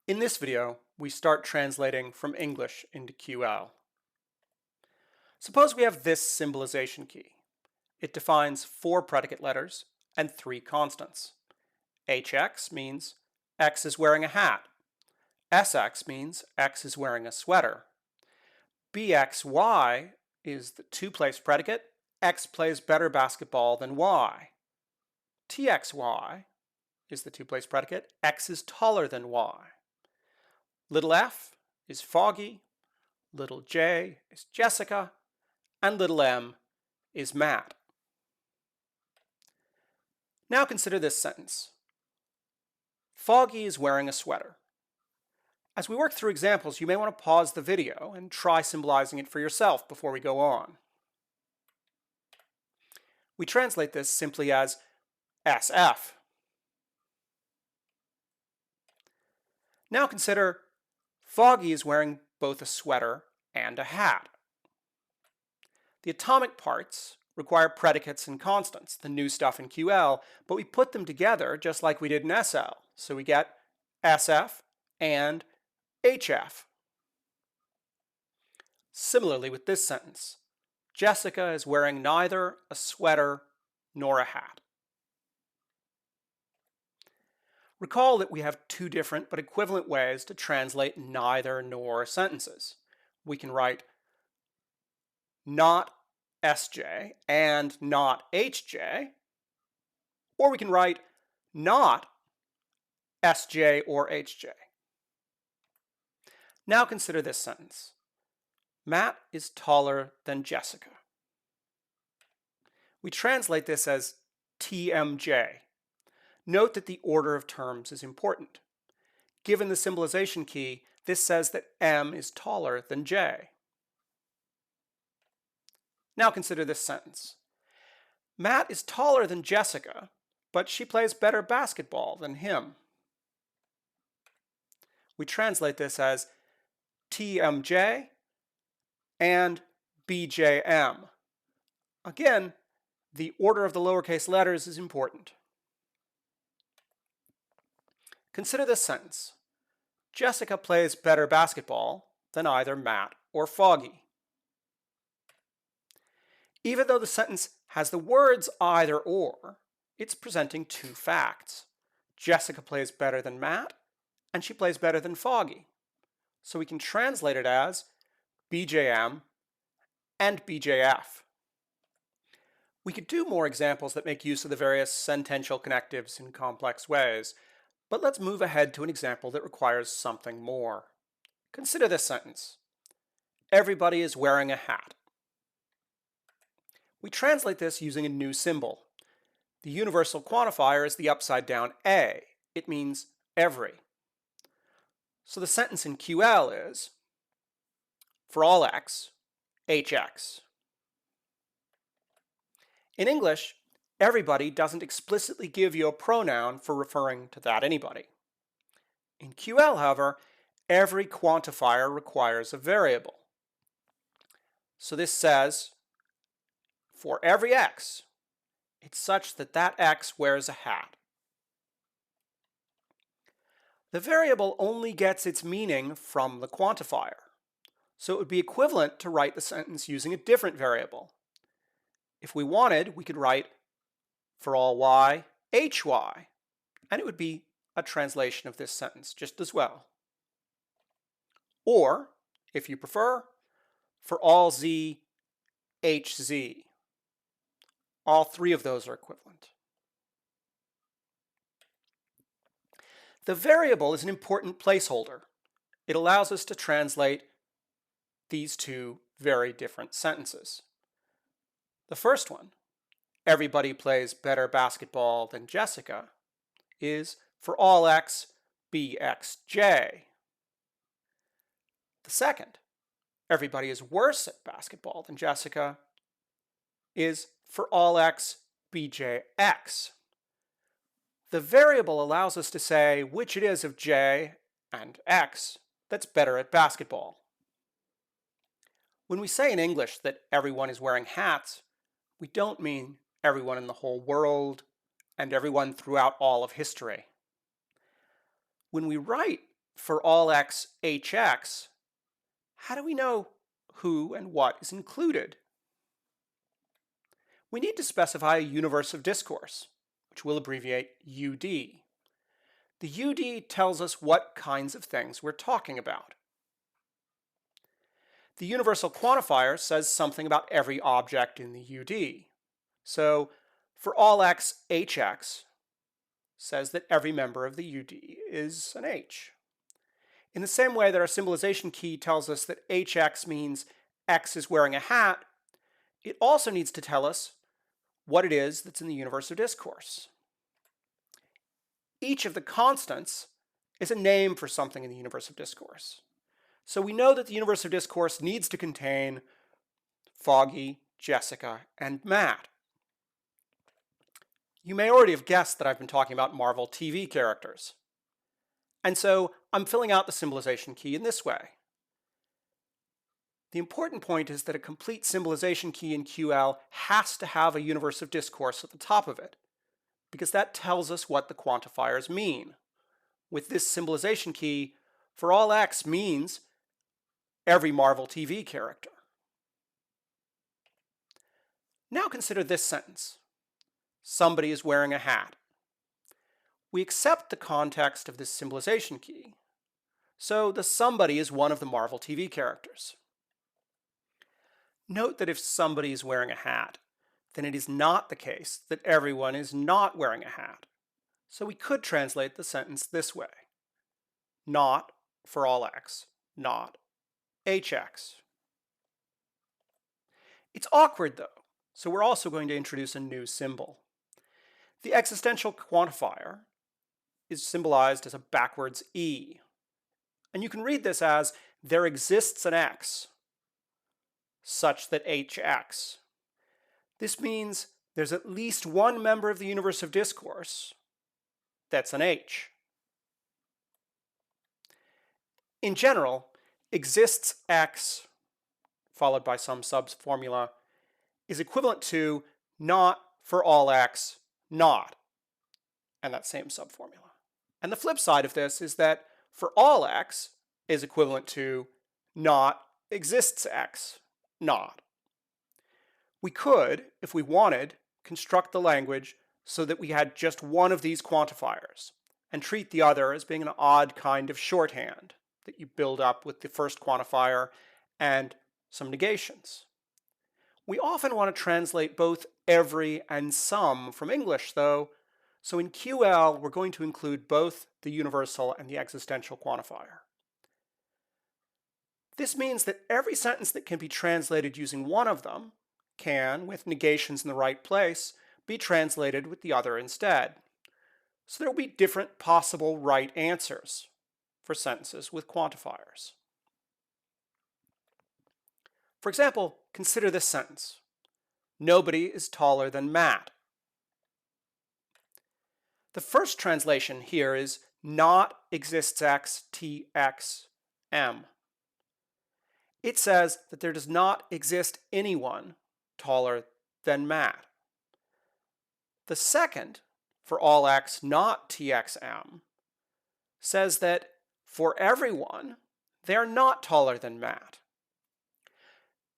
In this video, we start translating from English into QL. Suppose we have this symbolization key. It defines 4 predicate letters and 3 constants. HX means X is wearing a hat. SX means X is wearing a sweater. BXY is the two-place predicate. X plays better basketball than Y. TXY is the two-place predicate. X is taller than Y. Little f is Foggy, little j is Jessica, and little m is Matt. Now consider this sentence. Foggy is wearing a sweater. As we work through examples, you may want to pause the video and try symbolizing it for yourself before we go on. We translate this simply as SF. Now consider Foggy is wearing both a sweater and a hat. The atomic parts require predicates and constants, the new stuff in QL, but we put them together just like we did in SL. So we get SF and HF. Similarly with this sentence, Jessica is wearing neither a sweater nor a hat. Recall that we have 2 different but equivalent ways to translate neither nor sentences. We can write not SJ and not HJ, or we can write not SJ or HJ. Now consider this sentence. Matt is taller than Jessica. We translate this as TMJ. Note that the order of terms is important. Given the symbolization key, this says that M is taller than J. Now consider this sentence. Matt is taller than Jessica, but she plays better basketball than him. We translate this as TMJ and BJM. Again, the order of the lowercase letters is important. Consider this sentence. Jessica plays better basketball than either Matt or Foggy. Even though the sentence has the words either or, it's presenting 2 facts. Jessica plays better than Matt, and she plays better than Foggy. So we can translate it as BJM and BJF. We could do more examples that make use of the various sentential connectives in complex ways, but let's move ahead to an example that requires something more. Consider this sentence. Everybody is wearing a hat. We translate this using a new symbol. The universal quantifier is the upside down A. It means every. So the sentence in QL is, for all x, hx. In English, everybody doesn't explicitly give you a pronoun for referring to that anybody. In QL, however, every quantifier requires a variable. So this says, for every x, it's such that that x wears a hat. The variable only gets its meaning from the quantifier. So it would be equivalent to write the sentence using a different variable. If we wanted, we could write for all y, hy, and it would be a translation of this sentence just as well. Or, if you prefer, for all z, hz. All 3 of those are equivalent. The variable is an important placeholder. It allows us to translate these 2 very different sentences. The first one, everybody plays better basketball than Jessica, is for all x, bxj. The second, everybody is worse at basketball than Jessica, is for all x, bjx. The variable allows us to say which it is of j and x that's better at basketball. When we say in English that everyone is wearing hats, we don't mean everyone in the whole world and everyone throughout all of history. When we write for all x hx, how do we know who and what is included? We need to specify a universe of discourse, which we'll abbreviate UD. The UD tells us what kinds of things we're talking about. The universal quantifier says something about every object in the UD. So for all x hx says that every member of the UD is an h. In the same way that our symbolization key tells us that hx means x is wearing a hat, it also needs to tell us what it is that's in the universe of discourse. Each of the constants is a name for something in the universe of discourse. So we know that the universe of discourse needs to contain Foggy, Jessica, and Matt. You may already have guessed that I've been talking about Marvel TV characters. And so I'm filling out the symbolization key in this way. The important point is that a complete symbolization key in QL has to have a universe of discourse at the top of it, because that tells us what the quantifiers mean. With this symbolization key, for all x means every Marvel TV character. Now consider this sentence. Somebody is wearing a hat. We accept the context of this symbolization key, so the somebody is one of the Marvel TV characters. Note that if somebody is wearing a hat, then it is not the case that everyone is not wearing a hat. So we could translate the sentence this way. Not for all x, not hx. It's awkward though, so we're also going to introduce a new symbol. The existential quantifier is symbolized as a backwards E. And you can read this as there exists an x such that hx. This means there's at least one member of the universe of discourse that's an h. In general, exists x followed by some subformula is equivalent to not for all x, not, and that same subformula. And the flip side of this is that for all x is equivalent to not exists x, not. We could, if we wanted, construct the language so that we had just one of these quantifiers and treat the other as being an odd kind of shorthand that you build up with the first quantifier and some negations. We often want to translate both every and some from English, though, so in QL we're going to include both the universal and the existential quantifier. This means that every sentence that can be translated using one of them can, with negations in the right place, be translated with the other instead. So there will be different possible right answers for sentences with quantifiers. For example, consider this sentence. Nobody is taller than Matt. The first translation here is not exists x, t, x, m. It says that there does not exist anyone taller than Matt. The second, for all x not txm, says that for everyone, they're not taller than Matt.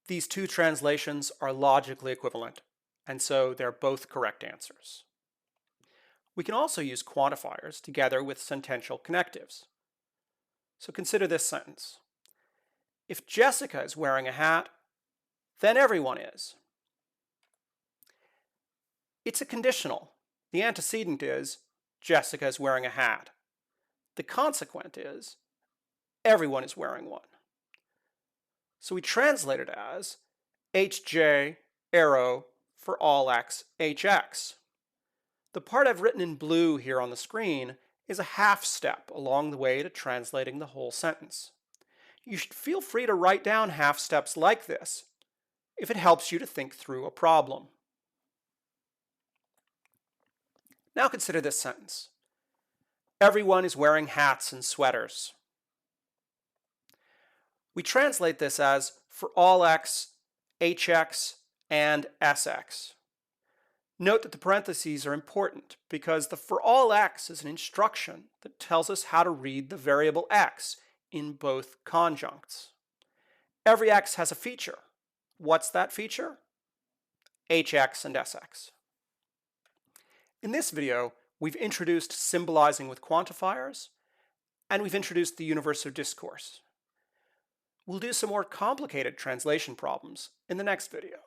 These two translations are logically equivalent, and so they're both correct answers. We can also use quantifiers together with sentential connectives. So consider this sentence. If Jessica is wearing a hat, then everyone is. It's a conditional. The antecedent is Jessica is wearing a hat. The consequent is everyone is wearing one. So we translate it as hj arrow for all x hx. The part I've written in blue here on the screen is a half step along the way to translating the whole sentence. You should feel free to write down half steps like this if it helps you to think through a problem. Now consider this sentence. Everyone is wearing hats and sweaters. We translate this as for all x, hx, and sx. Note that the parentheses are important because the for all x is an instruction that tells us how to read the variable x in both conjuncts. Every x has a feature. What's that feature? hx and sx. In this video, we've introduced symbolizing with quantifiers, and we've introduced the universe of discourse. We'll do some more complicated translation problems in the next video.